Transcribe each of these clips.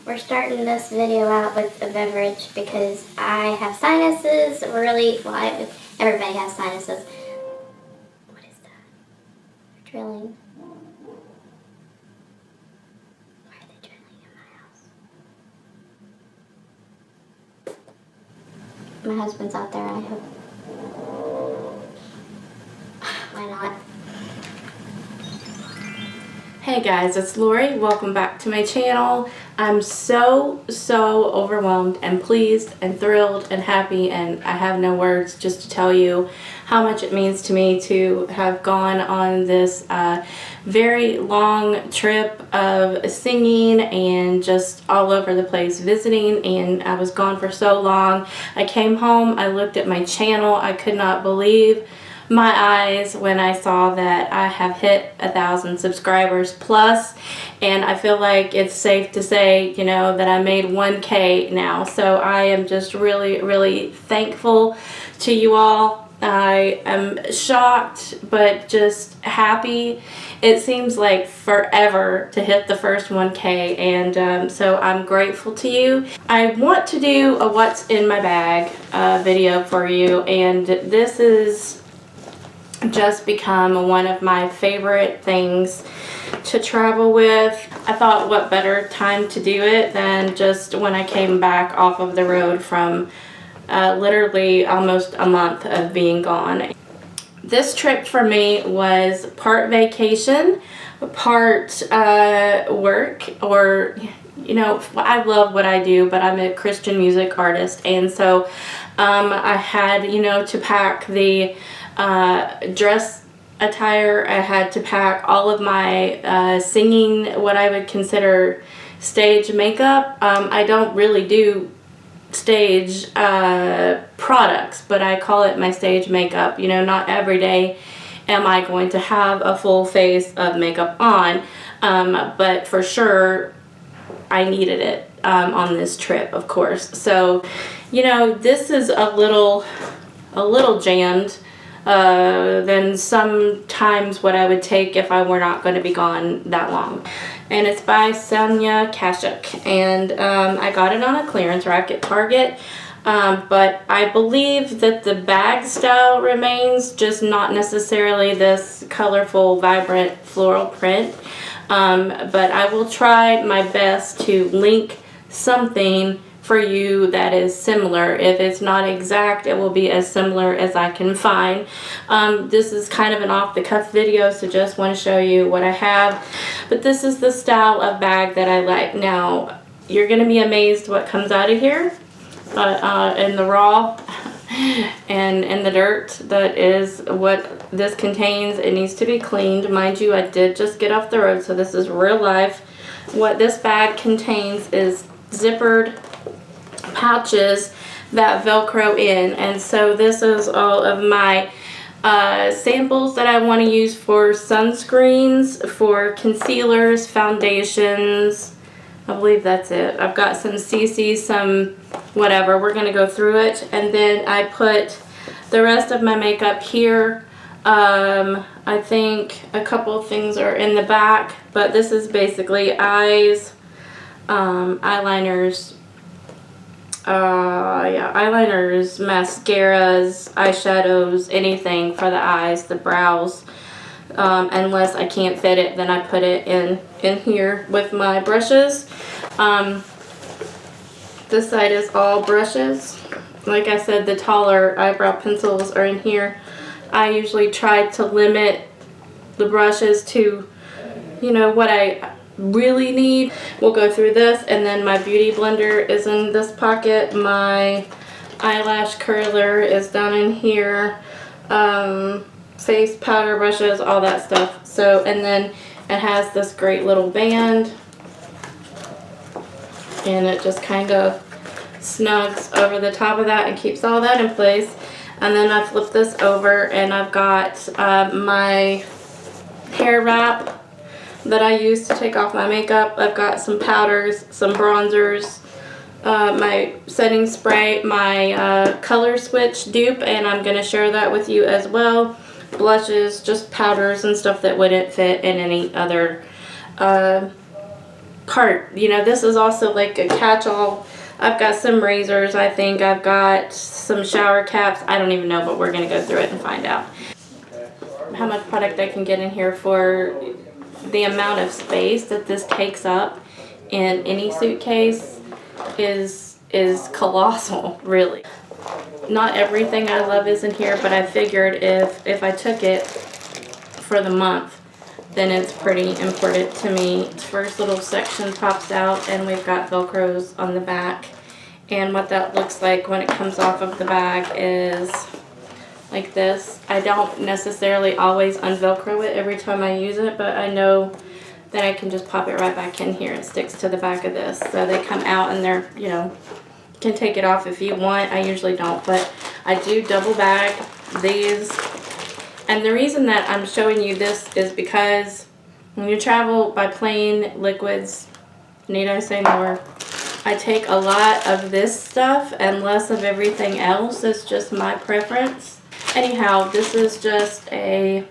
We're starting this video out with a beverage because I have sinuses. Everybody has sinuses. What is that? They're drilling. Why are they drilling in my house? My husband's out there, I hope. Why not? Hey guys, it's Lori. Welcome back to my channel. I'm so overwhelmed and pleased and thrilled and happy, and I have no words just to tell you how much it means to me to have gone on this very long trip of singing and just all over the place visiting, and I was gone for so long. I came home, I looked at my channel, I could not believe my eyes when I saw that I have hit 1,000 subscribers plus, and I feel like it's safe to say, you know, that I made 1K now. So I am just really thankful to you all. I am shocked but just happy. It seems like forever to hit the first 1K, and so I'm grateful to you. I want to do a what's in my bag video for you, and this is just become one of my favorite things to travel with. I thought what better time to do it than just when I came back off of the road from literally almost a month of being gone. This trip for me was part vacation, part work, or you know, I love what I do, but I'm a Christian music artist, and so I had, you know, to pack the dress attire. I had to pack all of my singing, what I would consider stage makeup. I don't really do stage products, but I call it my stage makeup. You know, not every day am I going to have a full face of makeup on, but for sure I needed it on this trip, of course. So, you know, this is a little jammed than sometimes what I would take if I were not going to be gone that long. And it's by Sonia Kashuk, and I got it on a clearance rack at Target, but I believe that the bag style remains, just not necessarily this colorful, vibrant floral print. But I will try my best to link something for you that is similar. If it's not exact, it will be as similar as I can find. This is kind of an off-the-cuff video, so just want to show you what I have. But this is the style of bag that I like. Now, you're going to be amazed what comes out of here in the raw and in the dirt. That is what this contains. It needs to be cleaned. Mind you, I did just get off the road, so this is real life. What this bag contains is zippered pouches that velcro in, and so this is all of my samples that I want to use for sunscreens, for concealers, foundations. I believe that's it. I've got some CC, some whatever. We're going to go through it, and then I put the rest of my makeup here. I think a couple of things are in the back, but this is basically eyes, eyeliners, eyeliners, mascaras, eyeshadows, anything for the eyes, the brows. Unless I can't fit it, then I put it in here with my brushes. This side is all brushes. Like I said, the taller eyebrow pencils are in here. I usually try to limit the brushes to, you know, what I really need. We'll go through this, and then my beauty blender is in this pocket. My eyelash curler is down in here. Face powder brushes, all that stuff. So, and then it has this great little band, and it just kind of snugs over the top of that and keeps all that in place. And then I flip this over, and I've got my hair wrap that I use to take off my makeup. I've got some powders, some bronzers, my setting spray, my color switch dupe, and I'm going to share that with you as well. Blushes, just powders and stuff that wouldn't fit in any other cart. You know, this is also like a catch-all. I've got some razors, I think. I've got some shower caps. I don't even know, but we're going to go through it and find out how much product I can get in here for the amount of space that this takes up in any suitcase is colossal, really. Not everything I love is in here, but I figured if I took it for the month, then it's pretty important to me. First little section pops out, and we've got Velcros on the back. And what that looks like when it comes off of the bag is like this. I don't necessarily always unvelcro it every time I use it, but I know that I can just pop it right back in here. It sticks to the back of this. So they come out and they're, you know, can take it off if you want. I usually don't, but I do double bag these. And the reason that I'm showing you this is because when you travel by plane, liquids, need I say more? I take a lot of this stuff and less of everything else. It's just my preference. Anyhow, this is just a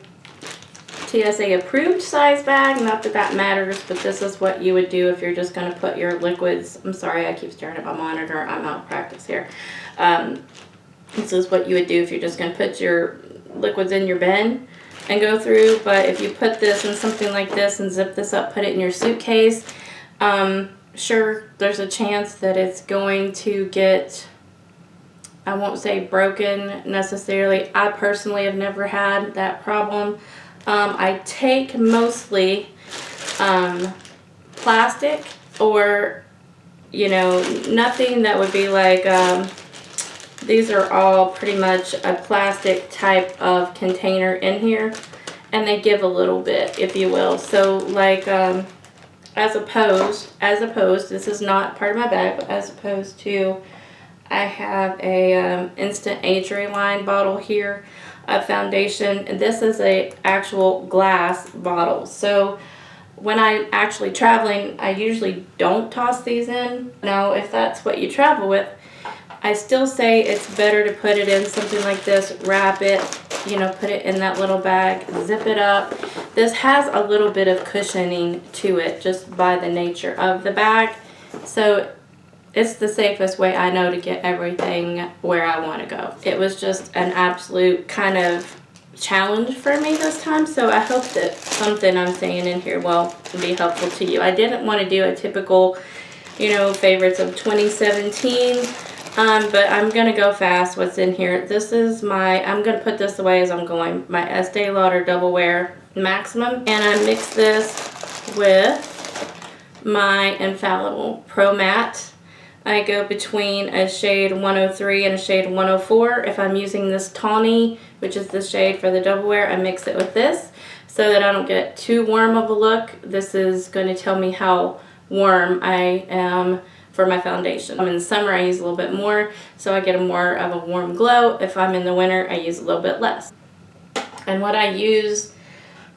TSA approved size bag. Not that that matters, but this is what you would do if you're just going to put your liquids. I'm sorry, I keep staring at my monitor. I'm out of practice here. This is what you would do if you're just going to put your liquids in your bin and go through. But if you put this in something like this and zip this up, put it in your suitcase, sure, there's a chance that it's going to get, I won't say broken necessarily. I personally have never had that problem. I take mostly plastic, or, you know, nothing that would be like, these are all pretty much a plastic type of container in here, and they give a little bit, if you will. So like, as opposed, this is not part of my bag, but as opposed to, I have a Instant Age Rewind bottle here of foundation, and this is a actual glass bottle. So when I'm actually traveling, I usually don't toss these in. Now, if that's what you travel with, I still say it's better to put it in something like this, wrap it, you know, put it in that little bag, zip it up. This has a little bit of cushioning to it just by the nature of the bag. So it's the safest way I know to get everything where I want to go. It was just an absolute kind of challenge for me this time, so I hope that something I'm saying in here will be helpful to you. I didn't want to do a typical, you know, favorites of 2017, but I'm going to go fast what's in here. This is my, I'm going to put this away as I'm going, my Estee Lauder Double Wear Maximum, and I mix this with my Infallible Pro Matte. I go between a shade 103 and a shade 104. If I'm using this tawny, which is the shade for the double wear, I mix it with this so that I don't get too warm of a look. This is going to tell me how warm I am for my foundation. In the summer, I use a little bit more, so I get a more of a warm glow. If I'm in the winter, I use a little bit less. And what I use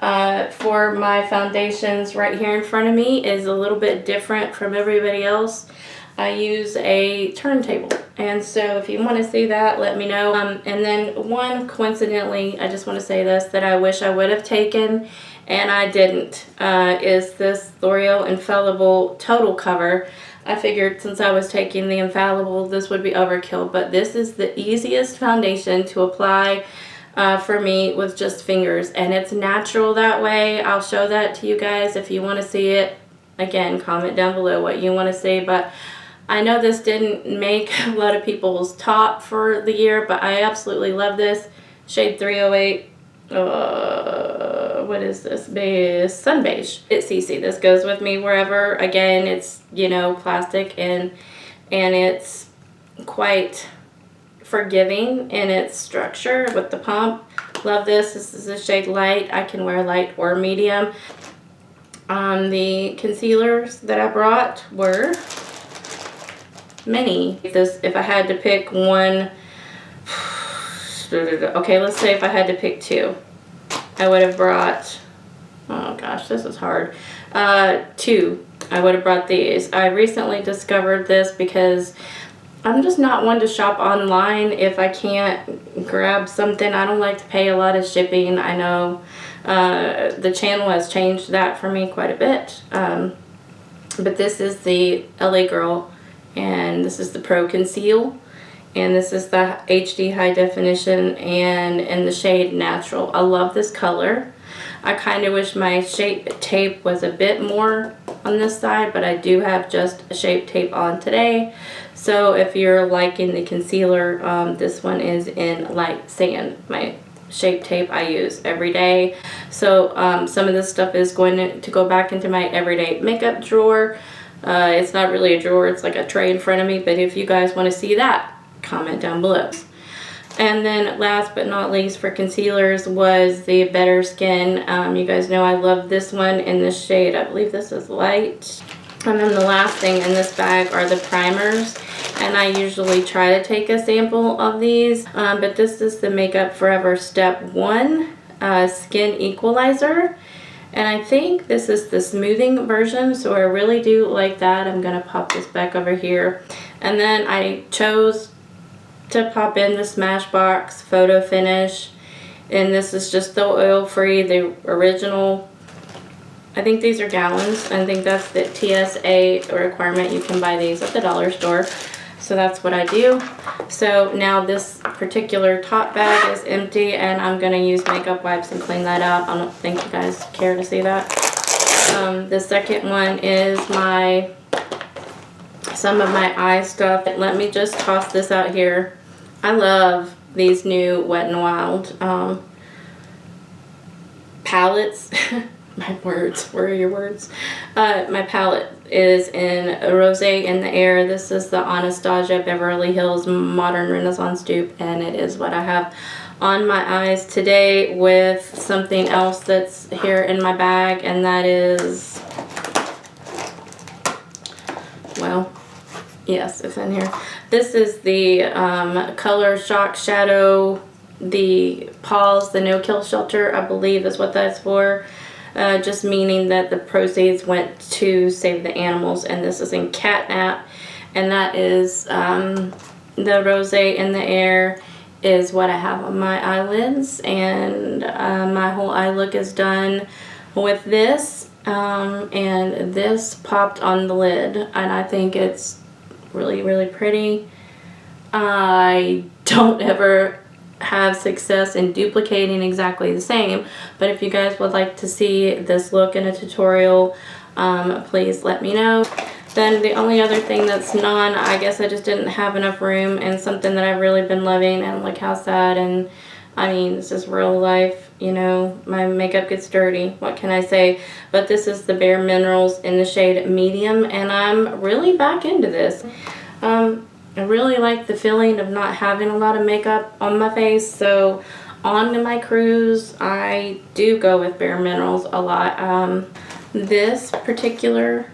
for my foundations right here in front of me is a little bit different from everybody else. I use a turntable, and so if you want to see that, let me know. And then one, coincidentally, I just want to say this, that I wish I would have taken and I didn't, is this L'Oreal Infallible Total Cover. I figured since I was taking the Infallible, this would be overkill, but this is the easiest foundation to apply for me with just fingers, and it's natural that way. I'll show that to you guys if you want to see it. Again, comment down below what you want to see, but I know this didn't make a lot of people's top for the year, but I absolutely love this. Shade 308. What is this? Sun Beige. It's CC. This goes with me wherever. Again, it's, you know, plastic, and it's quite forgiving in its structure with the pump. Love this. This is a shade light. I can wear light or medium. The concealers that I brought were many. If I had to pick one, okay, let's say if I had to pick two, I would have brought, oh gosh, this is hard, two. I would have brought these. I recently discovered this because I'm just not one to shop online if I can't grab something. I don't like to pay a lot of shipping. I know the channel has changed that for me quite a bit. But this is the LA Girl, and this is the Pro Conceal, and this is the HD High Definition, and in the shade Natural. I love this color. I kind of wish my Shape Tape was a bit more on this side, but I do have just a Shape Tape on today. So if you're liking the concealer, this one is in Light Sand. My Shape Tape I use every day. So some of this stuff is going to go back into my everyday makeup drawer. It's not really a drawer, it's like a tray in front of me, but if you guys want to see that, comment down below. And then last but not least for concealers was the Better Skin. You guys know I love this one in the shade, I believe this is Light. And then the last thing in this bag are the primers. And I usually try to take a sample of these. But this is the Makeup Forever Step 1 Skin Equalizer. And I think this is the smoothing version, so I really do like that. I'm going to pop this back over here. And then I chose to pop in the Smashbox Photo Finish. And this is just the oil-free, the original. I think these are gallons. I think that's the TSA requirement. You can buy these at the dollar store. So that's what I do. So now this particular top bag is empty, and I'm going to use makeup wipes and clean that out. I don't think you guys care to see that. The second one is some of my eye stuff. Let me just toss this out here. I love these new Wet n Wild palettes. My words, where are your words? My palette is in Rosé in the Air. This is the Anastasia Beverly Hills Modern Renaissance dupe, and it is what I have on my eyes today with something else that's here in my bag, and that is, well, yes, it's in here. This is the Color Shock Shadow, the Paws, the No Kill Shelter, I believe is what that's for. Just meaning that the proceeds went to save the animals, and this is in Catnap, and that is the Rosé in the Air is what I have on my eyelids, and my whole eye look is done with this, and this popped on the lid, and I think it's really, really pretty. I don't ever have success in duplicating exactly the same, but if you guys would like to see this look in a tutorial, please let me know. Then the only other thing that's I guess I just didn't have enough room, and something that I've really been loving, and look how sad, and I mean, this is real life, you know, my makeup gets dirty, what can I say? But this is the Bare Minerals in the shade Medium, and I'm really back into this. I really like the feeling of not having a lot of makeup on my face, so on my cruise I do go with Bare Minerals a lot. This particular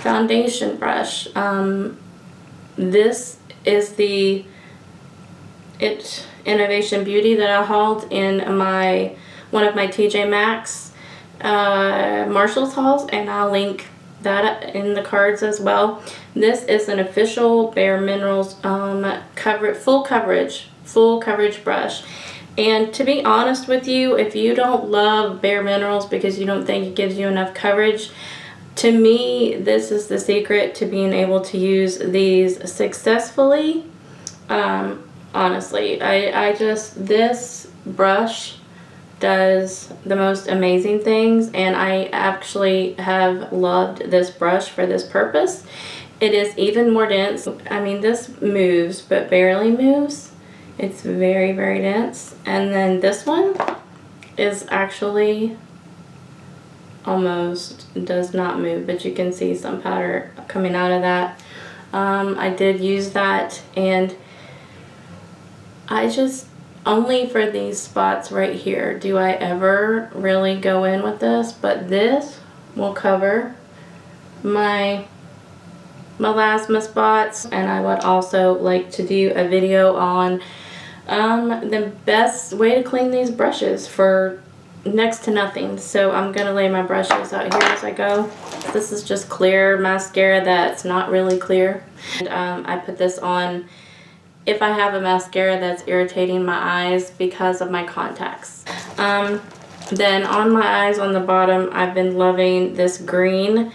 foundation brush, this is the Innovation Beauty that I hauled in one of my TJ Maxx Marshalls hauls, and I'll link that in the cards as well. This is an official Bare Minerals full coverage brush. And to be honest with you, if you don't love Bare Minerals because you don't think it gives you enough coverage, to me this is the secret to being able to use these successfully. Honestly, this brush does the most amazing things, and I actually have loved this brush for this purpose. It is even more dense. I mean, this moves, but barely moves. It's very, very dense. And then this one is actually almost does not move, but you can see some powder coming out of that. I did use that, and I just, only for these spots right here do I ever really go in with this, but this will cover my melasma spots. And I would also like to do a video on the best way to clean these brushes for next to nothing. So I'm gonna lay my brushes out here as I go. This is just clear mascara that's not really clear, and I put this on if I have a mascara that's irritating my eyes because of my contacts. Then on my eyes on the bottom, I've been loving this green.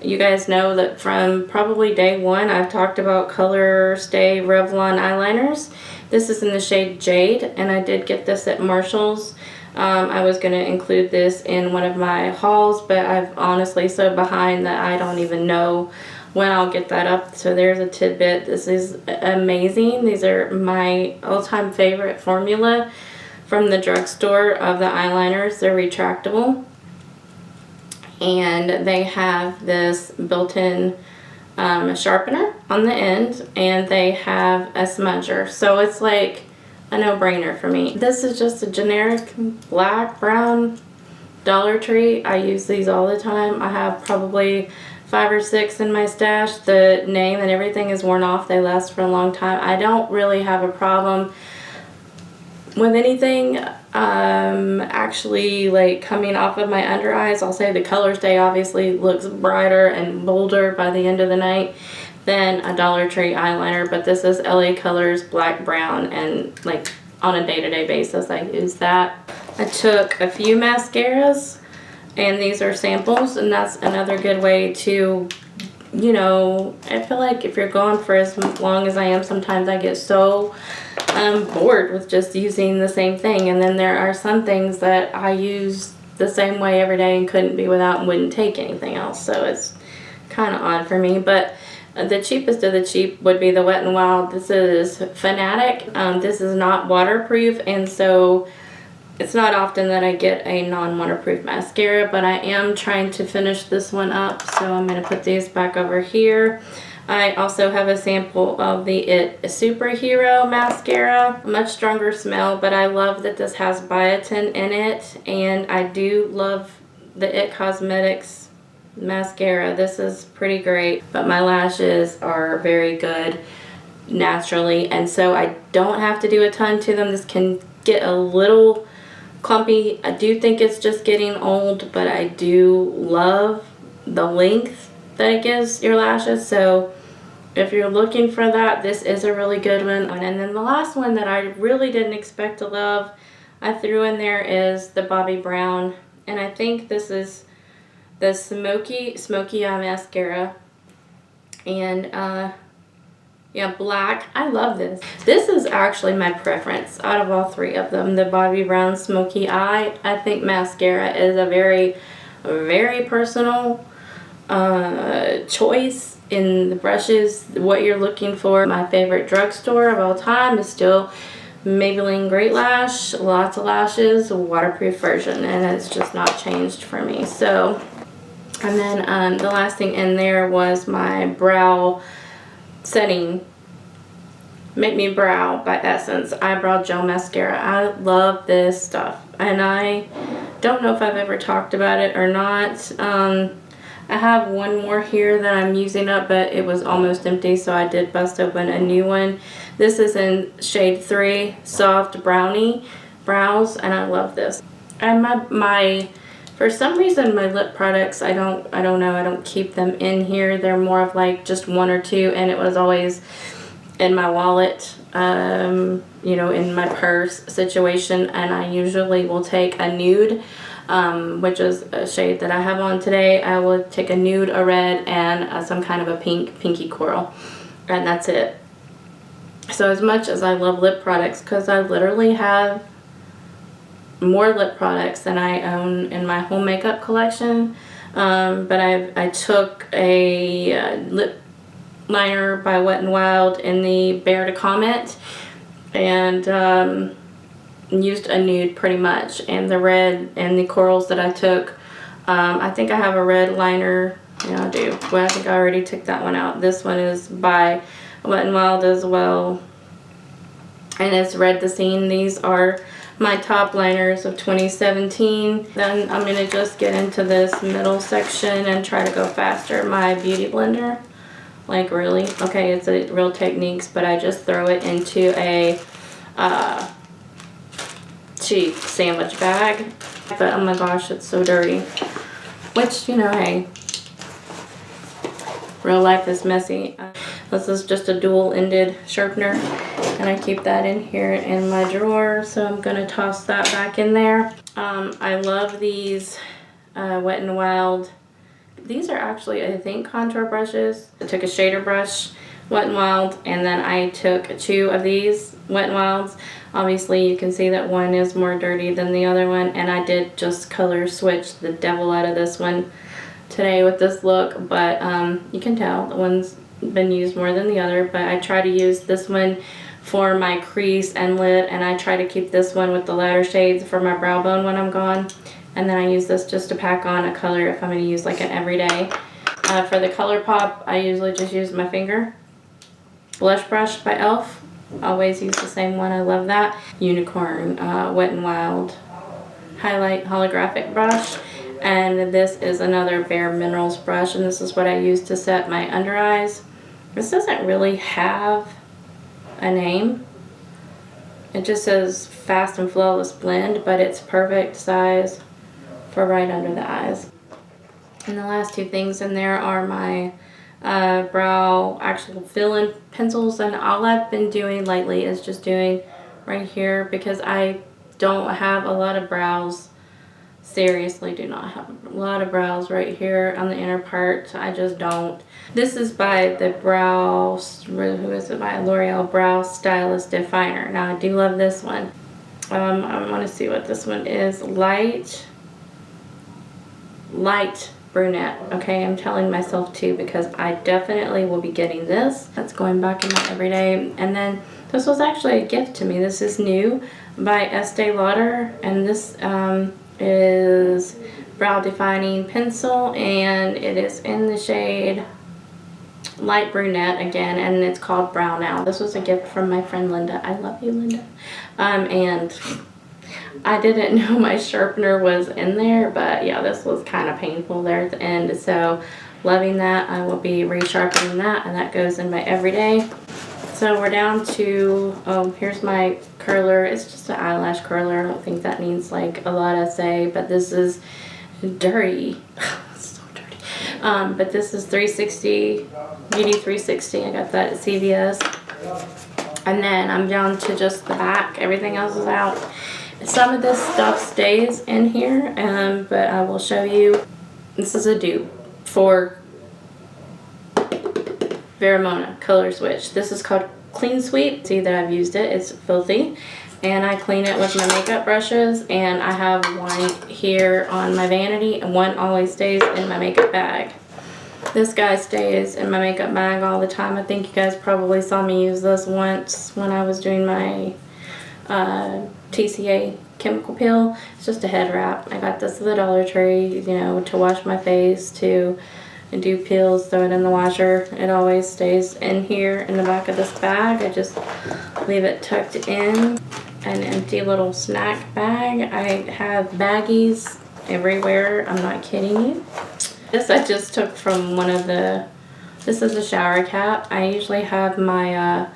You guys know that from probably day one, I've talked about Color Stay Revlon eyeliners. This is in the shade Jade, and I did get this at Marshall's. I was going to include this in one of my hauls, but I'm honestly so behind that I don't even know when I'll get that up. So there's a tidbit. This is amazing. These are my all-time favorite formula from the drugstore of the eyeliners. They're retractable, and they have this built-in sharpener on the end, and they have a smudger. So it's like a no-brainer for me. This is just a generic black, brown Dollar Tree. I use these all the time. I have probably 5 or 6 in my stash. The name and everything is worn off. They last for a long time. I don't really have a problem with anything actually like coming off of my under eyes. I'll say the Color Stay obviously looks brighter and bolder by the end of the night than a Dollar Tree eyeliner, but this is LA Colors black brown, and like on a day-to-day basis I use that. I took a few mascaras, and these are samples, and that's another good way to, you know, I feel like if you're gone for as long as I am, sometimes I get so bored with just using the same thing, and then there are some things that I use the same way every day and couldn't be without and wouldn't take anything else, so it's kind of odd for me. But the cheapest of the cheap would be the Wet n Wild. This is Fanatic. This is not waterproof, and so it's not often that I get a non-waterproof mascara, but I am trying to finish this one up, so I'm going to put these back over here. I also have a sample of the It Superhero mascara. Much stronger smell, but I love that this has biotin in it, and I do love the It Cosmetics mascara. This is pretty great, but my lashes are very good naturally, and so I don't have to do a ton to them. This can get a little clumpy. I do think it's just getting old, but I do love the length that it gives your lashes, so if you're looking for that, this is a really good one. And then the last one that I really didn't expect to love, I threw in there, is the Bobbi Brown, and I think this is the Smoky Eye Mascara, and yeah, black. I love this. This is actually my preference out of all 3 of them. The Bobbi Brown Smoky Eye. I think mascara is a very, very personal choice in the brushes, what you're looking for. My favorite drugstore of all time is still Maybelline Great Lash. Lots of lashes, waterproof version, and it's just not changed for me. So, and then the last thing in there was my brow setting Make Me Brow by Essence Eyebrow Gel Mascara. I love this stuff, and I don't know if I've ever talked about it or not. I have one more here that I'm using up, but it was almost empty, so I did bust open a new one. This is in shade 3, Soft Brownie Brows, and I love this. And my for some reason my lip products, I don't know, I don't keep them in here. They're more of like just 1 or 2, and it was always in my wallet, you know, in my purse situation, and I usually will take a nude, which is a shade that I have on today. I will take a nude, a red, and some kind of a pinky coral, and that's it. So as much as I love lip products, because I literally have more lip products than I own in my whole makeup collection, but I took a lip liner by Wet n Wild in the Bear to Comment, and used a nude pretty much, and the red and the corals that I took, I think I have a red liner. Yeah, I do. Well, I think I already took that one out. This one is by Wet n Wild as well, and it's Red the Scene. These are my top liners of 2017. Then I'm going to just get into this middle section and try to go faster. My beauty blender, like really, okay, it's a Real Techniques, but I just throw it into a cheap sandwich bag. But oh my gosh, it's so dirty, which, you know, hey, real life is messy. This is just a dual-ended sharpener, and I keep that in here in my drawer, so I'm going to toss that back in there. I love these Wet n Wild these are actually, I think, contour brushes. I took a shader brush, Wet n Wild, and then I took 2 of these Wet n Wilds. Obviously you can see that one is more dirty than the other one, and I did just color switch the devil out of this one today with this look, but you can tell the one's been used more than the other. But I try to use this one for my crease and lid, and I try to keep this one with the lighter shades for my brow bone when I'm gone. And then I use this just to pack on a color if I'm going to use like an everyday. For the color pop, I usually just use my finger. Blush brush by e.l.f. Always use the same one. I love that. Unicorn Wet n Wild highlight holographic brush. And this is another Bare Minerals brush, and this is what I use to set my under eyes. This doesn't really have a name. It just says Fast and Flawless Blend, but it's perfect size for right under the eyes. And the last 2 things in there are my brow actual fill-in pencils, and all I've been doing lately is just doing right here because I don't have a lot of brows. Seriously, do not have a lot of brows right here on the inner part. I just don't. This is by the Brow, who is it by? L'Oreal Brow Stylist Definer. Now I do love this one. I want to see what this one is. Light brunette. Okay, I'm telling myself too because I definitely will be getting this. That's going back in my everyday. And then this was actually a gift to me. This is new by Estee Lauder, and this is brow defining pencil, and it is in the shade light brunette again, and it's called Brow Now. This was a gift from my friend Linda. I love you, Linda. And I didn't know my sharpener was in there, but yeah, this was kind of painful there at the end. So loving that. I will be resharpening that, and that goes in my everyday. So we're down to, oh, here's my curler. It's just an eyelash curler. I don't think that needs like a lot to say, but this is dirty. It's so dirty. But this is 360, Beauty 360. I got that at CVS. And then I'm down to just the back. Everything else is out. Some of this stuff stays in here, but I will show you. This is a dupe for Veramona Color Switch. This is called Clean Sweep. See that I've used it. It's filthy. And I clean it with my makeup brushes, and I have one here on my vanity, and one always stays in my makeup bag. This guy stays in my makeup bag all the time. I think you guys probably saw me use this once when I was doing my TCA chemical peel. It's just a head wrap. I got this at the Dollar Tree, you know, to wash my face, to do peels, throw it in the washer. It always stays in here in the back of this bag. I just leave it tucked in. An empty little snack bag. I have baggies everywhere. I'm not kidding you. This I just took from one of the, this is a shower cap. I usually have my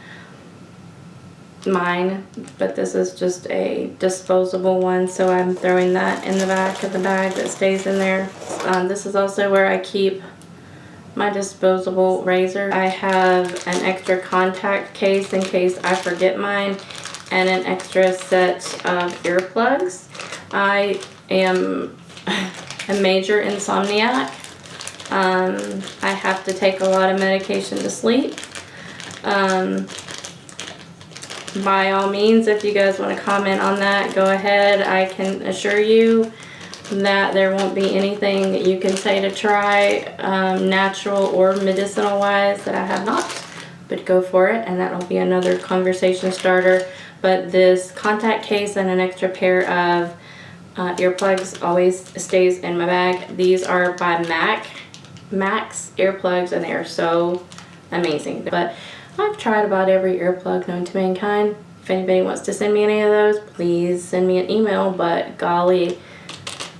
mine, but this is just a disposable one, so I'm throwing that in the back of the bag that stays in there. This is also where I keep my disposable razor. I have an extra contact case in case I forget mine, and an extra set of earplugs. I am a major insomniac. I have to take a lot of medication to sleep. By all means, if you guys want to comment on that, go ahead. I can assure you that there won't be anything that you can say to try, natural or medicinal wise, that I have not, but go for it, and that'll be another conversation starter. But this contact case and an extra pair of earplugs always stays in my bag. These are by Max earplugs, and they are so amazing. But I've tried about every earplug known to mankind. If anybody wants to send me any of those, please send me an email. But golly,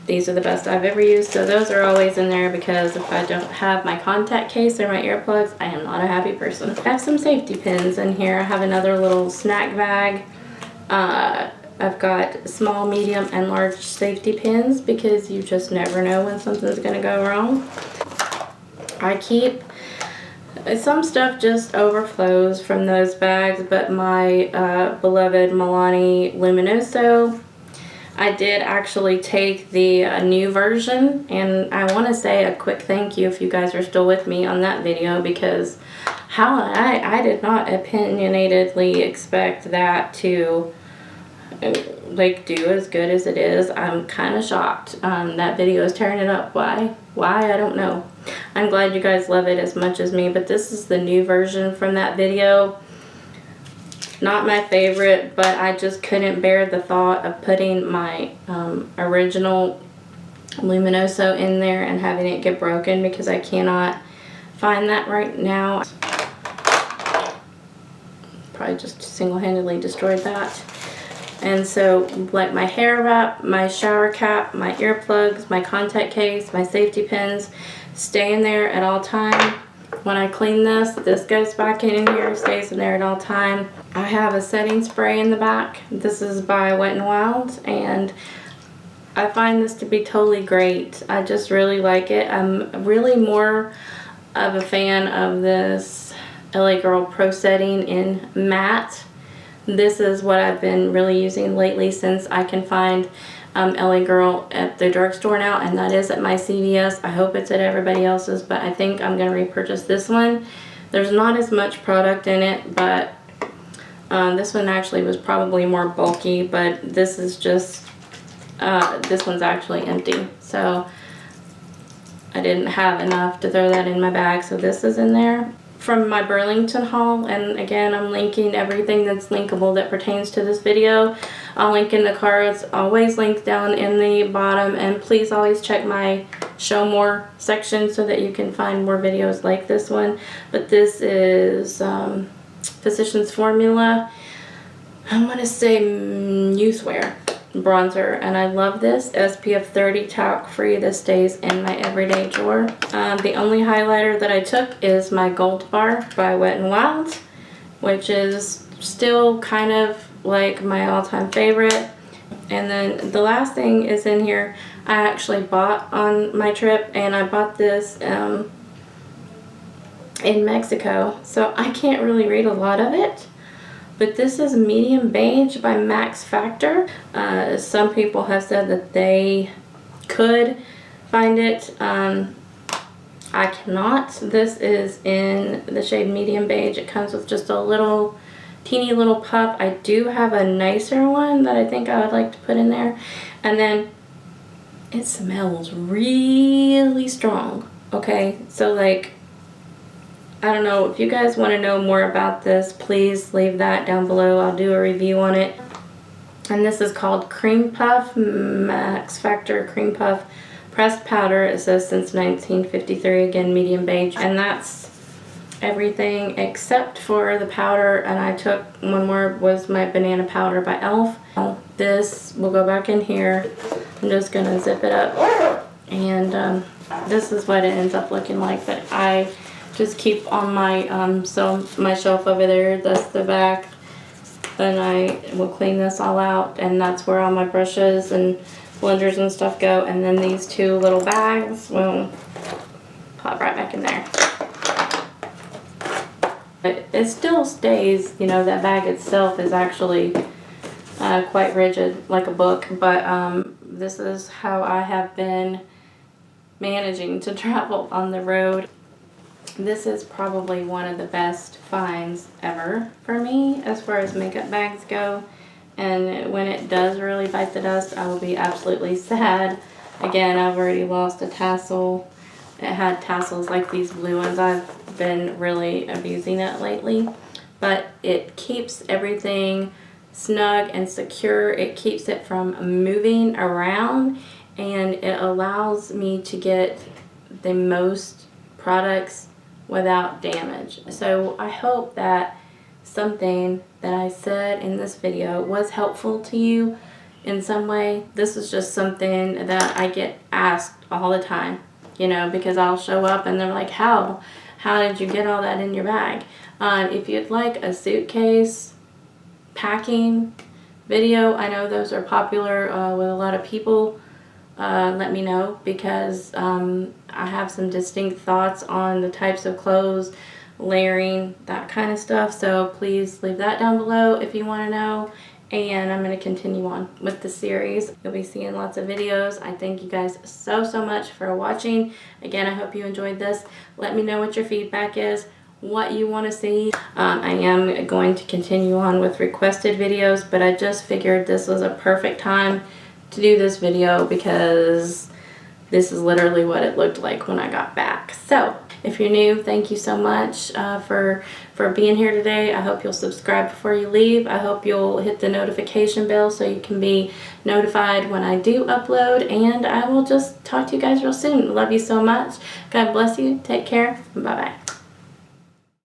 these are the best I've ever used. So those are always in there, because if I don't have my contact case or my earplugs, I am not a happy person. I have some safety pins in here. I have another little snack bag. I've got small, medium, and large safety pins, because you just never know when something's gonna go wrong. I keep, some stuff just overflows from those bags, but my beloved Milani Luminoso, I did actually take the new version, and I want to say a quick thank you if you guys are still with me on that video, because I did not opinionatedly expect that to like do as good as it is. I'm kind of shocked. That video is tearing it up. Why I don't know. I'm glad you guys love it as much as me, but this is the new version from that video. Not my favorite, but I just couldn't bear the thought of putting my original Luminoso in there and having it get broken, because I cannot find that right now. Probably just single-handedly destroyed that. And so, like, my hair wrap, my shower cap, my earplugs, my contact case, my safety pins stay in there at all time. When I clean this goes back in here, stays in there at all time. I have a setting spray in the back. This is by Wet n Wild, and I find this to be totally great. I just really like it. I'm really more of a fan of this LA Girl Pro Setting in matte. This is what I've been really using lately, since I can find LA Girl at the drugstore now, and that is at my CVS. I hope it's at everybody else's, but I think I'm going to repurchase this one. There's not as much product in it, but this one actually was probably more bulky, but this is just, this one's actually empty. So I didn't have enough to throw that in my bag, so this is in there. From my Burlington haul, and again, I'm linking everything that's linkable that pertains to this video. I'll link in the cards, always linked down in the bottom, and please always check my show more section so that you can find more videos like this one. But this is Physicians Formula, I want to say Youthwear bronzer, and I love this. SPF 30 talc free. This stays in my everyday drawer. The only highlighter that I took is my Gold Bar by Wet n Wild, which is still kind of like my all-time favorite. And then the last thing is in here, I actually bought on my trip, and I bought this in Mexico, so I can't really read a lot of it. But this is Medium Beige by Max Factor. Some people have said that they could find it. I cannot. This is in the shade Medium Beige. It comes with just a little, teeny little puff. I do have a nicer one that I think I would like to put in there. And then it smells really strong. Okay, so like, I don't know, if you guys want to know more about this, please leave that down below. I'll do a review on it. And this is called Cream Puff, Max Factor Cream Puff Pressed Powder. It says since 1953, again, medium beige. And that's everything except for the powder. And I took one more, was my banana powder by e.l.f. This will go back in here. I'm just going to zip it up. And this is what it ends up looking like. But I just keep on my my shelf over there. That's the back. Then I will clean this all out, and that's where all my brushes and blenders and stuff go. And then these two little bags will pop right back in there. It still stays, you know, that bag itself is actually quite rigid, like a book. But this is how I have been managing to travel on the road. This is probably one of the best finds ever for me as far as makeup bags go. And when it does really bite the dust, I will be absolutely sad. Again, I've already lost a tassel. It had tassels like these blue ones. I've been really abusing it lately. But it keeps everything snug and secure. It keeps it from moving around. And it allows me to get the most products without damage. So I hope that something that I said in this video was helpful to you in some way. This is just something that I get asked all the time, you know, because I'll show up and they're like, how did you get all that in your bag? If you'd like a suitcase packing video, I know those are popular with a lot of people. Let me know, because I have some distinct thoughts on the types of clothes, layering, that kind of stuff. So please leave that down below if you want to know. and I'm going to continue on with the series. You'll be seeing lots of videos. I thank you guys so much for watching. Again, I hope you enjoyed this. Let me know what your feedback is, what you want to see. I am going to continue on with requested videos, but I just figured this was a perfect time to do this video because this is literally what it looked like when I got back. So if you're new, thank you so much for being here today. I hope you'll subscribe before you leave. I hope you'll hit the notification bell so you can be notified when I do upload, and I will just talk to you guys real soon. Love you so much. God bless you. Take care. Bye-bye.